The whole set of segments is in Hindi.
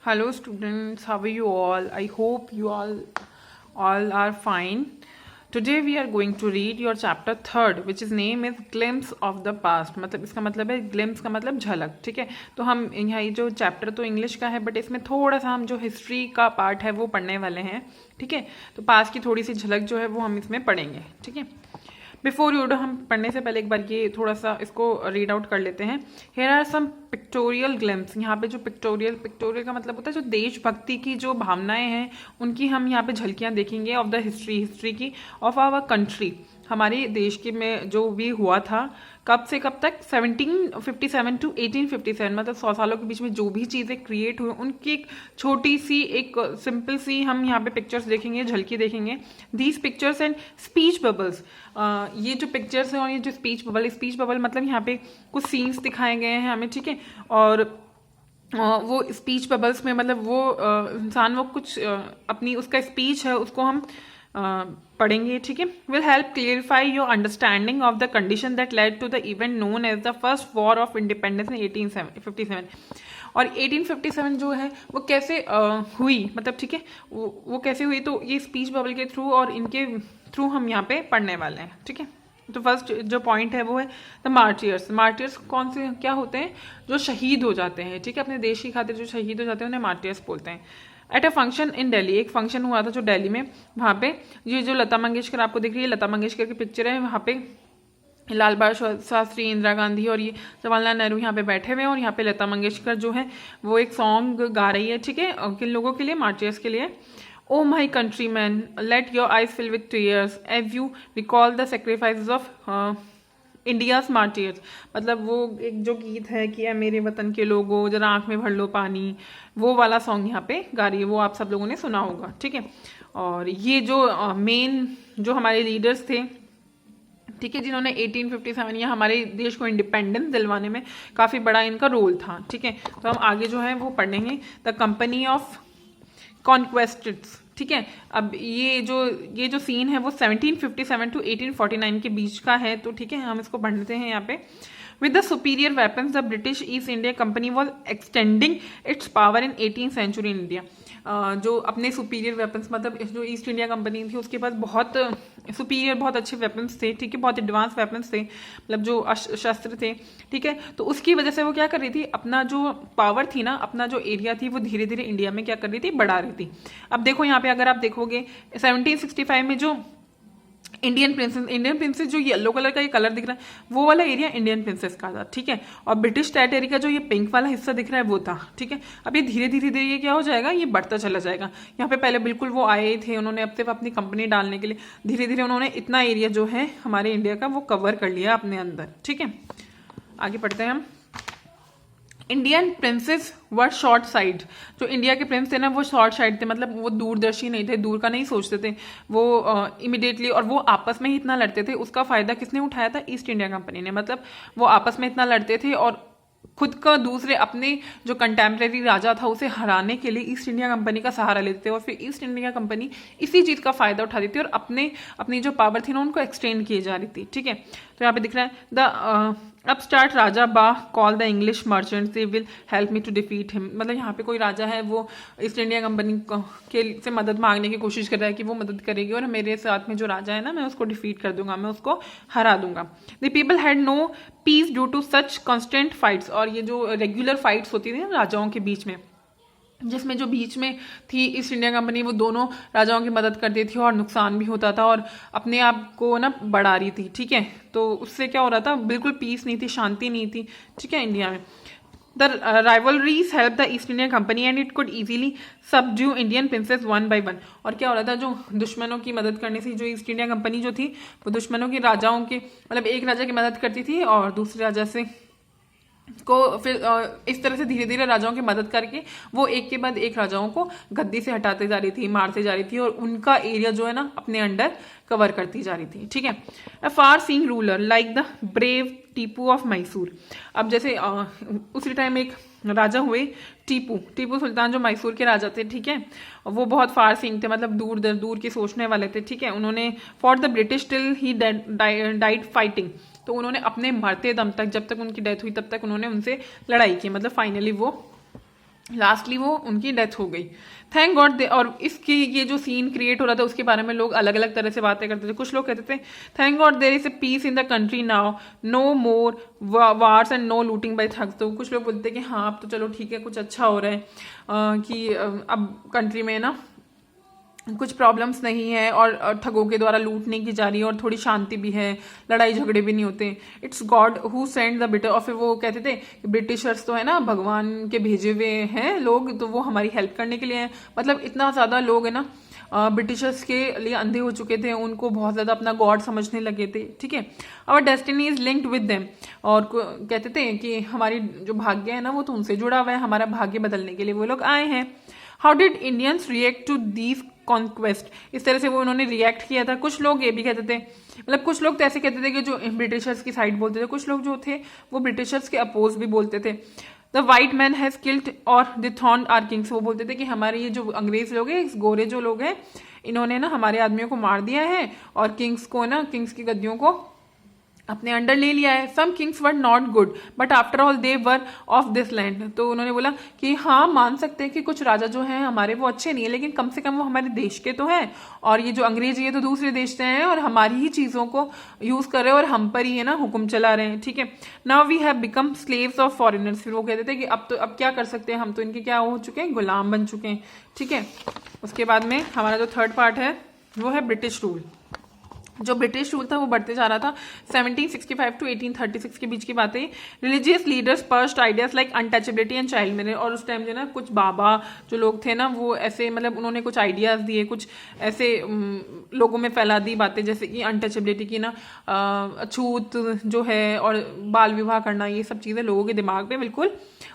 Hello students, how are you all? I hope you all are fine. Today we are going to read your chapter third, which is name is glimpse of the past. मतलब इसका मतलब है glimpse का मतलब झलक, ठीक है। तो हम यहाँ ये जो चैप्टर तो इंग्लिश का है, बट इसमें थोड़ा सा हम जो हिस्ट्री का पार्ट है वो पढ़ने वाले हैं, ठीक है। तो पास्ट की थोड़ी सी झलक जो है वो हम इसमें पढ़ेंगे, ठीक है। बिफोर यू हम पढ़ने से पहले एक बार ये थोड़ा सा इसको रीड आउट कर लेते हैं। Here are some pictorial glimpse. यहाँ पे जो पिक्टोरियल का मतलब होता है जो देशभक्ति की जो भावनाएं हैं उनकी हम यहाँ पे झलकियाँ देखेंगे ऑफ द हिस्ट्री की ऑफ आवर कंट्री। हमारे देश के में जो भी हुआ था कब से कब तक 1757 टू 1857, मतलब 100 सालों के बीच में जो भी चीज़ें क्रिएट हुई उनकी एक छोटी सी एक सिंपल सी हम यहाँ पे पिक्चर्स देखेंगे, झलकी देखेंगे। These pictures and speech bubbles, ये जो पिक्चर्स हैं और ये जो स्पीच बबल मतलब यहाँ पे कुछ सीन्स दिखाए गए हैं हमें, ठीक है। और वो स्पीच बबल्स में मतलब वो इंसान वो कुछ अपनी उसका स्पीच है उसको हम पढ़ेंगे, ठीक है। Will help clarify your understanding of the condition that led to the event known as the first war of independence in 1857। और 1857 जो है वो कैसे हुई, मतलब ठीक है वो कैसे हुई, तो ये स्पीच बबल के थ्रू और इनके थ्रू हम यहाँ पे पढ़ने वाले हैं, ठीक है। तो फर्स्ट जो पॉइंट है वो है द मार्टियर्स कौन से क्या होते हैं, जो शहीद हो जाते हैं, ठीक है, अपने देश की खातिर जो शहीद हो जाते हैं उन्हें मार्टियर्स बोलते हैं। At a function in Delhi, एक फंक्शन हुआ था जो दिल्ली में, वहाँ पे ये जो लता मंगेशकर आपको दिख रही है, लता मंगेशकर की पिक्चर है, वहाँ पे लाल बहादुर शास्त्री, इंदिरा गांधी और ये जवाहरलाल नेहरू यहाँ पे बैठे हुए हैं और यहाँ पे लता मंगेशकर जो है वो एक सॉन्ग गा रही है, ठीक है, किन लोगों के लिए, मार्टियर्स के लिए। O my countryman, let your eyes fill with tears as you recall the sacrifice of India's martyrs. मतलब वो एक जो गीत है कि मेरे वतन के लोगों जरा आंख में भर लो पानी, वो वाला सॉन्ग यहाँ पे गा रही है, वो आप सब लोगों ने सुना होगा, ठीक है। और ये जो मेन जो हमारे लीडर्स थे, ठीक है, जिन्होंने 1857 या हमारे देश को इंडिपेंडेंस दिलवाने में काफ़ी बड़ा इनका रोल था, ठीक है। तो हम आगे जो है वो पढ़ेंगे द कंपनी ऑफ कॉन्क्वेस्टेड्स, ठीक है। अब ये जो सीन है वो 1757 टू 1849 के बीच का है, तो ठीक है हम इसको पढ़ते हैं यहाँ पे। With the superior weapons the British East India Company was extending its power in 18th century in India. जो अपने सुपीरियर वेपन्स, मतलब जो ईस्ट इंडिया कंपनी थी उसके पास बहुत सुपीरियर बहुत अच्छे वेपन्स थे, ठीक है, बहुत एडवांस वेपन्स थे, मतलब जो शस्त्र थे, ठीक है। तो उसकी वजह से वो क्या कर रही थी, अपना जो पावर थी ना, अपना जो एरिया थी वो धीरे धीरे इंडिया में क्या कर रही थी, बढ़ा रही थी। अब देखो यहाँ पे अगर आप देखोगे 1765 में जो इंडियन प्रिंसेस जो येलो कलर का ये कलर दिख रहा है वो वाला एरिया इंडियन प्रिंसेस का था, ठीक है। और ब्रिटिश टेरिटरी का जो ये पिंक वाला हिस्सा दिख रहा है वो था, ठीक है। अब ये धीरे धीरे ये क्या हो जाएगा, ये बढ़ता चला जाएगा। यहाँ पे पहले बिल्कुल वो आए थे, उन्होंने अब सिर्फ अपनी कंपनी डालने के लिए धीरे धीरे उन्होंने इतना एरिया जो है हमारे इंडिया का वो कवर कर लिया अपने अंदर, ठीक है। आगे पढ़ते हैं हम। इंडियन प्रिंसेस वर शॉर्ट साइड, जो इंडिया के प्रिंस थे ना वो शॉर्ट साइड थे, मतलब वो दूरदर्शी नहीं थे, दूर का नहीं सोचते थे वो इमिडिएटली, और वो आपस में ही इतना लड़ते थे। उसका फायदा किसने उठाया था, ईस्ट इंडिया कंपनी ने, मतलब वो आपस में इतना लड़ते थे और खुद का दूसरे अपने जो कंटेम्प्रेरी राजा था उसे हराने के लिए ईस्ट इंडिया कंपनी का सहारा लेते थे और फिर ईस्ट इंडिया कंपनी इसी चीज़ का फायदा उठाती थी और अपनी जो पावर थी ना उनको एक्सटेंड की जा रही थी, ठीक है। तो यहाँ पे दिख रहा है द अपस्टार्ट राजा बा call the English merchants they will help me to defeat him. मतलब यहाँ पे कोई राजा है वो ईस्ट इंडिया कंपनी के से मदद मांगने की कोशिश कर रहा है कि वो मदद करेगी और मेरे साथ में जो राजा है ना मैं उसको डिफीट कर दूंगा, मैं उसको हरा दूंगा। The people had no peace due to such constant fights. और ये जो रेगुलर फाइट्स होती थी ना राजाओं के बीच में, जिसमें जो बीच में थी ईस्ट इंडिया कंपनी वो दोनों राजाओं की मदद करती थी और नुकसान भी होता था और अपने आप को ना बढ़ा रही थी, ठीक है। तो उससे क्या हो रहा था, बिल्कुल पीस नहीं थी, शांति नहीं थी, ठीक है, इंडिया में। The rivalries help the East India company and it could easily subdue Indian princess one by one. और क्या हो रहा था, जो दुश्मनों की मदद करने से जो ईस्ट इंडिया कंपनी जो थी वो दुश्मनों की राजाओं के, मतलब एक राजा की मदद करती थी और दूसरे राजा से को फिर इस तरह से धीरे धीरे राजाओं की मदद करके वो एक के बाद एक राजाओं को गद्दी से हटाते जा रही थी, मारते जा रही थी और उनका एरिया जो है ना अपने अंडर कवर करती जा रही थी, ठीक है। A far seeing ruler like the brave Tipu of Mysore. अब जैसे उसी टाइम एक राजा हुए टीपू सुल्तान जो मैसूर के राजा थे, ठीक है, वो बहुत फार सीइंग थे, मतलब दूर के सोचने वाले थे, ठीक है। उन्होंने for the British till he died fighting, तो उन्होंने अपने मरते दम तक, जब तक उनकी डेथ हुई तब तक उन्होंने उनसे लड़ाई की, मतलब फाइनली वो लास्टली वो उनकी डेथ हो गई। थैंक गॉड दे, और इसकी ये जो सीन क्रिएट हो रहा था उसके बारे में लोग अलग अलग तरह से बातें करते थे। कुछ लोग कहते थे thank God there is a peace in the country now, no more wars and no looting by thugs. तो कुछ लोग बोलते कि हाँ अब तो चलो ठीक है, कुछ अच्छा हो रहा है, कि अब कंट्री में ना कुछ प्रॉब्लम्स नहीं है और ठगों के द्वारा लूट नहीं की जा रही है और थोड़ी शांति भी है, लड़ाई झगड़े भी नहीं होते। It's God who send the bitter, और फिर वो कहते थे कि ब्रिटिशर्स तो है ना भगवान के भेजे हुए हैं लोग, तो वो हमारी हेल्प करने के लिए हैं। मतलब इतना ज़्यादा लोग है ना ब्रिटिशर्स के लिए अंधे हो चुके थे, उनको बहुत ज़्यादा अपना गॉड समझने लगे थे। ठीक है, our destiny is linked with them, और कहते थे कि हमारी जो भाग्य है ना वो तो उनसे जुड़ा हुआ है, हमारा भाग्य बदलने के लिए वो लोग आए हैं। How did Indians react to these conquest, इस तरह से वो उन्होंने रिएक्ट किया था। कुछ लोग ये भी कहते थे, मतलब कुछ लोग तो ऐसे कहते थे कि जो ब्रिटिशर्स की साइड बोलते थे, कुछ लोग जो थे वो ब्रिटिशर्स के अपोज भी बोलते थे। The white man has killed और डिथॉर्न आर किंग्स, वो बोलते थे कि हमारे ये जो अंग्रेज लोग हैं, गोरे जो लोग हैं, इन्होंने ना हमारे आदमियों को मार दिया है और किंग्स को ना, किंग्स की गद्दियों को अपने अंडर ले लिया है। Some kings were not good but after all they were of this land, तो उन्होंने बोला कि हाँ मान सकते हैं कि कुछ राजा जो हैं हमारे वो अच्छे नहीं है, लेकिन कम से कम वो हमारे देश के तो हैं, और ये जो अंग्रेज ये तो दूसरे देश से हैं और हमारी ही चीज़ों को यूज कर रहे हैं और हम पर ही है ना हुक्म चला रहे हैं। ठीक है, now we have become slaves of foreigners, फिर वो कहते थे कि अब क्या कर सकते हैं, हम तो इनके क्या हो चुके हैं, गुलाम बन चुके हैं। ठीक है, उसके बाद में हमारा जो थर्ड पार्ट है वो है ब्रिटिश रूल। जो ब्रिटिश रूल था वो बढ़ते जा रहा था। 1765 टू 1836 के बीच की बातें। Religious leaders first ideas like untouchability and child marriage, और उस टाइम जो ना कुछ बाबा जो लोग थे ना वो ऐसे मतलब उन्होंने कुछ आइडियाज दिए, कुछ ऐसे लोगों में फैला दी बातें, जैसे कि अनटचेबिलिटी की ना, अछूत जो है और बाल विवाह करना, ये सब चीज़ें लोगों के दिमाग पे बिल्कुल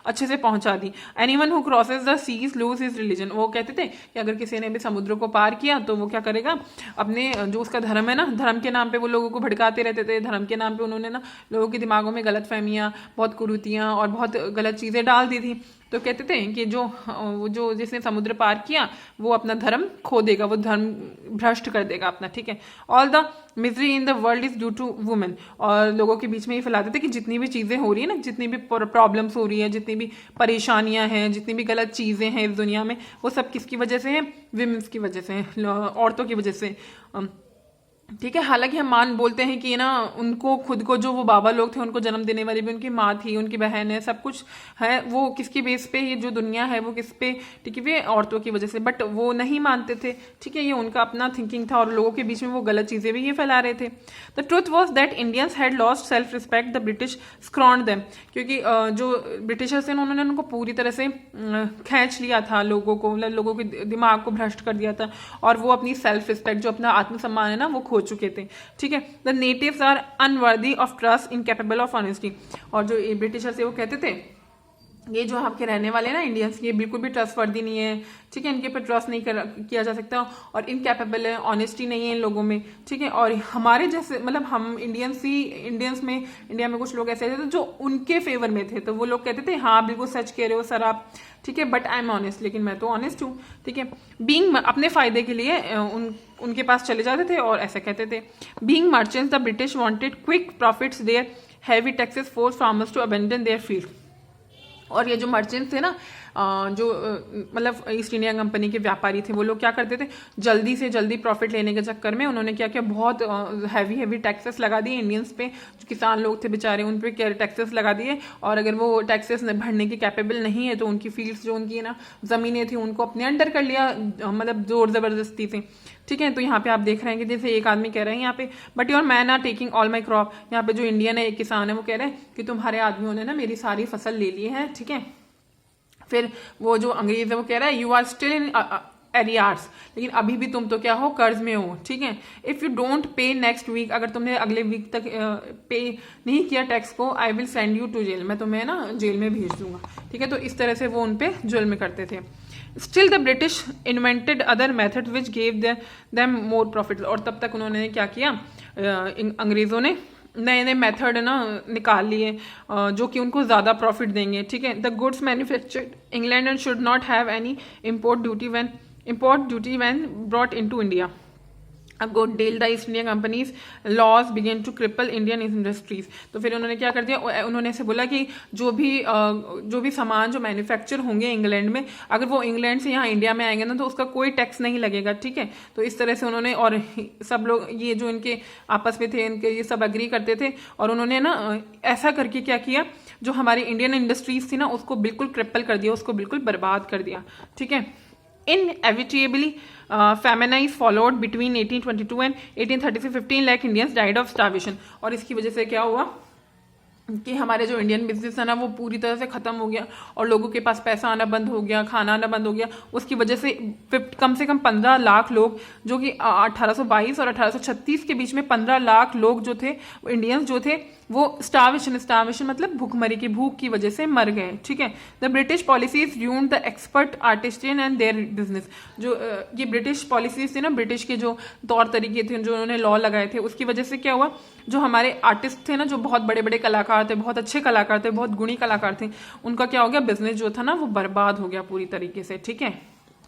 अच्छे से पहुंचा दी। Anyone who crosses the seas lose his religion, वो कहते थे कि अगर किसी ने भी समुद्र को पार किया तो वो क्या करेगा, अपने जो उसका धर्म है ना, धर्म के नाम पे वो लोगों को भड़काते रहते थे। धर्म के नाम पे उन्होंने ना लोगों के दिमागों में गलत फहमियाँ, बहुत कुरीतियाँ और बहुत गलत चीज़ें डाल दी थी। तो कहते थे कि जो जिसने समुद्र पार किया वो अपना धर्म खो देगा, वो धर्म भ्रष्ट कर देगा अपना। ठीक है, all the misery in the world is due to women, और लोगों के बीच में ये फैलाते थे कि जितनी भी चीज़ें हो रही है ना, जितनी भी प्रॉब्लम्स हो रही है, जितनी भी परेशानियां हैं, जितनी भी गलत चीज़ें हैं इस दुनिया में, वो सब किसकी वजह से हैं, विमेंस की वजह से, औरतों की वजह से। ठीक है, हालांकि हम मान बोलते हैं कि ना उनको खुद को जो वो बाबा लोग थे उनको जन्म देने वाली भी उनकी माँ थी, उनकी बहन है, सब कुछ है, वो किसकी बेस पे ये जो दुनिया है वो किस पे टिकी हुई है, औरतों की वजह से। बट वो नहीं मानते थे। ठीक है, ये उनका अपना थिंकिंग था और लोगों के बीच में वो गलत चीज़ें भी ये फैला रहे थे। The truth was that Indians had lost self respect, the British scorned them, क्योंकि जो ब्रिटिशर्स थे उन्होंने उनको पूरी तरह से खींच लिया था, लोगों को, मतलब लोगों के दिमाग को भ्रष्ट कर दिया था, और वो अपनी सेल्फ रिस्पेक्ट, जो अपना आत्मसम्मान है ना, वो खो चुके थे। ठीक है, the natives are unworthy of trust, incapable of honesty, और जो ब्रिटिशर्स है वो कहते थे ये जो आपके रहने वाले ना इंडियंस, ये बिल्कुल भी ट्रस्टवर्दी नहीं है। ठीक है, इनके पर ट्रस्ट नहीं किया जा सकता, और इनकैपेबल है, ऑनेस्टी नहीं है इन लोगों में। ठीक है, और हमारे जैसे मतलब हम इंडियंस में, इंडिया में कुछ लोग ऐसे थे जो उनके फेवर में थे, तो वो लोग कहते थे हाँ बिल्कुल सच कह रहे हो सर आप। ठीक है, बट आई एम ऑनेस्ट, लेकिन मैं तो ऑनेस्ट हूँ। ठीक है, बीइंग, अपने फायदे के लिए उनके पास चले जाते थे और ऐसा कहते थे। Being merchants the British wanted quick profits, their heavy taxes force farmers to abandon their field, और ये जो मर्चेंट्स थे ना, जो मतलब ईस्ट इंडिया कंपनी के व्यापारी थे, वो लोग क्या करते थे, जल्दी से जल्दी प्रॉफिट लेने के चक्कर में उन्होंने क्या किया, बहुत हैवी टैक्सेस लगा दिए इंडियंस पे। जो किसान लोग थे बेचारे, उन पे क्या टैक्सेस लगा दिए, और अगर वो टैक्सेस भरने के कैपेबल नहीं है तो उनकी फील्ड्स, जो उनकी ना ज़मीनें थी, उनको अपने अंडर कर लिया, मतलब जोर ज़बरदस्ती से। ठीक है, तो यहाँ पे आप देख रहे हैं कि जैसे एक आदमी कह रहे हैं यहाँ पे, but your man are taking all my crop, यहाँ पे जो इंडियन है, एक किसान है, वो कह रहे हैं कि तुम्हारे आदमियों ने ना मेरी सारी फसल ले ली है। ठीक है, फिर वो जो अंग्रेज है वो कह रहा है you are still in areas, लेकिन अभी भी तुम तो क्या हो, कर्ज में हो। ठीक है, if you don't pay next week, अगर तुमने अगले वीक तक पे नहीं किया टैक्स को, I will send you to jail, मैं तुम्हें ना जेल में भेज दूंगा। ठीक है, तो इस तरह से वो उन पे जुल्म करते थे। Still the British invented other method which gave them more profit, और तब तक उन्होंने क्या किया, अंग्रेजों ने नए नए मेथड ना निकाल लिए जो कि उनको ज़्यादा प्रॉफिट देंगे। ठीक है, the goods manufactured England and should not have any import duty when brought into India, then the East India Company's laws begin to cripple Indian industries. तो फिर उन्होंने क्या कर दिया, उन्होंने ऐसे बोला कि जो भी सामान जो मैन्युफैक्चर होंगे इंग्लैंड में, अगर वो इंग्लैंड से यहाँ इंडिया में आएंगे ना तो उसका कोई टैक्स नहीं लगेगा, ठीक है। तो इस तरह से उन्होंने, और सब लोग ये जो इनके आपस में थे, इनके ये सब एग्री करते थे, और उन्होंने ना ऐसा करके क्या किया, जो हमारी इंडियन इंडस्ट्रीज थी ना उसको बिल्कुल क्रिपल कर दिया, उसको बिल्कुल बर्बाद कर दिया, ठीक है। Inevitably, famine is followed between 1822 and 1836. 15 lakh Indians died of starvation. और इसकी वजह से क्या हुआ कि हमारे जो इंडियन बिजनेस है ना वो पूरी तरह से ख़त्म हो गया, और लोगों के पास पैसा आना बंद हो गया, खाना आना बंद हो गया। उसकी वजह से कम से कम 15 लाख लोग, जो कि 1822 और 1836 के बीच में 15 लाख लोग जो थे, इंडियंस जो थे, वो स्टार्वेशन मतलब भूखमरी की, भूख की वजह से मर गए, ठीक है। The British policies ruined the expert artisan and their business. जो ये ब्रिटिश पॉलिसीज थी ना, ब्रिटिश के जो तौर तरीके थे, जो उन्होंने लॉ लगाए थे, उसकी वजह से क्या हुआ, जो हमारे आर्टिस्ट थे ना, जो बहुत बड़े बड़े कलाकार थे, बहुत अच्छे कलाकार थे, बहुत गुणी कलाकार थे, उनका क्या हो गया, बिजनेस जो था ना वो बर्बाद हो गया पूरी तरीके से, ठीक है।